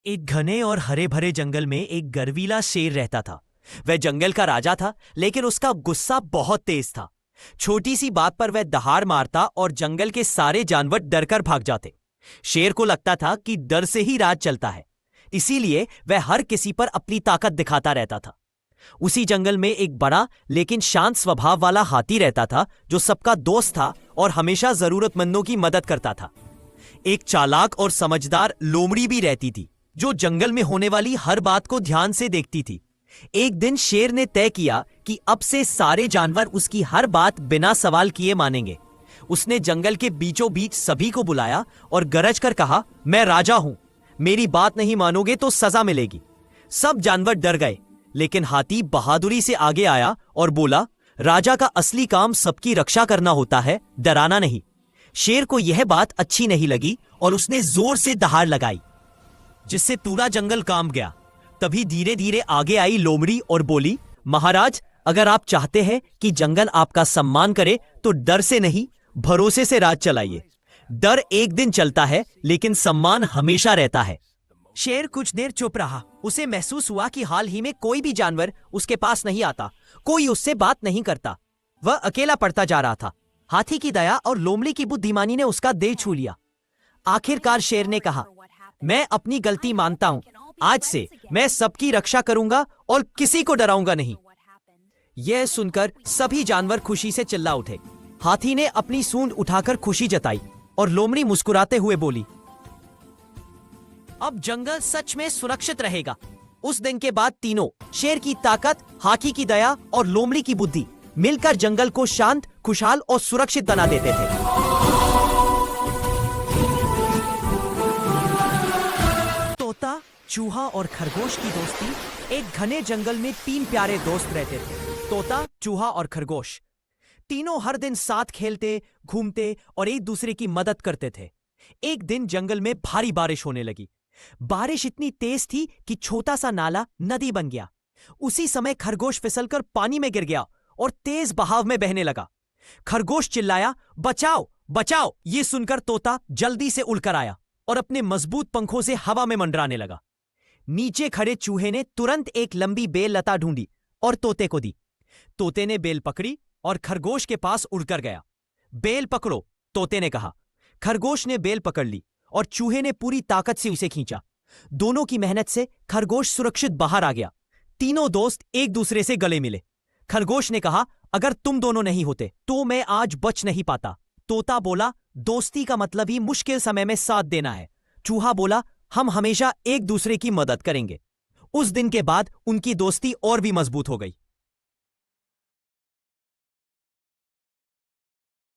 एक घने और हरे भरे जंगल में एक गर्वीला शेर रहता था। वह जंगल का राजा था, लेकिन उसका गुस्सा बहुत तेज था। छोटी सी बात पर वह दहाड़ मारता और जंगल के सारे जानवर डरकर भाग जाते। शेर को लगता था कि डर से ही राज चलता है, इसीलिए वह हर किसी पर अपनी ताकत दिखाता रहता था। उसी जंगल में एक बड़ा लेकिन शांत स्वभाव वाला हाथी रहता था, जो सबका दोस्त था और हमेशा जरूरतमंदों की मदद करता था। एक चालाक और समझदार लोमड़ी भी रहती थी, जो जंगल में होने वाली हर बात को ध्यान से देखती थी। एक दिन शेर ने तय किया कि अब से सारे जानवर उसकी हर बात बिना सवाल किए मानेंगे। उसने जंगल के बीचों बीच सभी को बुलाया और गरज कर कहा, मैं राजा हूं, मेरी बात नहीं मानोगे तो सजा मिलेगी। सब जानवर डर गए, लेकिन हाथी बहादुरी से आगे आया और बोला, राजा का असली काम सबकी रक्षा करना होता है, डराना नहीं। शेर को यह बात अच्छी नहीं लगी और उसने जोर से दहाड़ लगाई, जिससे पूरा जंगल कांप गया। तभी धीरे धीरे आगे आई लोमड़ी और बोली, महाराज, अगर आप चाहते हैं कि जंगल आपका सम्मान करे तो डर से नहीं, भरोसे से राज चलाइए। डर एक दिन चलता है, लेकिन सम्मान हमेशा रहता है। शेर कुछ देर चुप रहा। उसे महसूस हुआ कि हाल ही में कोई भी जानवर उसके पास नहीं आता, कोई उससे बात नहीं करता। वह अकेला पड़ता जा रहा था। हाथी की दया और लोमड़ी की बुद्धिमानी ने उसका दिल छू लिया। आखिरकार शेर ने कहा, मैं अपनी गलती मानता हूं, आज से मैं सबकी रक्षा करूंगा और किसी को डराऊंगा नहीं। यह सुनकर सभी जानवर खुशी से चिल्ला उठे। हाथी ने अपनी सूंड उठाकर खुशी जताई और लोमड़ी मुस्कुराते हुए बोली, अब जंगल सच में सुरक्षित रहेगा। उस दिन के बाद तीनों, शेर की ताकत, हाथी की दया और लोमड़ी की बुद्धि, मिलकर जंगल को शांत, खुशहाल और सुरक्षित बना देते थे। तोता, चूहा और खरगोश की दोस्ती। एक घने जंगल में तीन प्यारे दोस्त रहते थे, तोता, चूहा और खरगोश। तीनों हर दिन साथ खेलते, घूमते और एक दूसरे की मदद करते थे। एक दिन जंगल में भारी बारिश होने लगी। बारिश इतनी तेज थी कि छोटा सा नाला नदी बन गया। उसी समय खरगोश फिसलकर पानी में गिर गया और तेज बहाव में बहने लगा। खरगोश चिल्लाया, बचाओ बचाओ। ये सुनकर तोता जल्दी से उड़कर आया और अपने मजबूत पंखों से हवा में मंडराने लगा। नीचे खड़े चूहे ने तुरंत एक लंबी बेल लता ढूंढी और तोते को दी। तोते ने बेल पकड़ी और खरगोश के पास उड़कर गया। बेल पकड़ो, तोते ने कहा। खरगोश ने बेल पकड़ ली और चूहे ने पूरी ताकत से उसे खींचा। दोनों की मेहनत से खरगोश सुरक्षित बाहर आ गया। तीनों दोस्त एक दूसरे से गले मिले। खरगोश ने कहा, अगर तुम दोनों नहीं होते तो मैं आज बच नहीं पाता। तोता बोला, दोस्ती का मतलब ही मुश्किल समय में साथ देना है। चूहा बोला, हम हमेशा एक दूसरे की मदद करेंगे। उस दिन के बाद उनकी दोस्ती और भी मजबूत हो गई।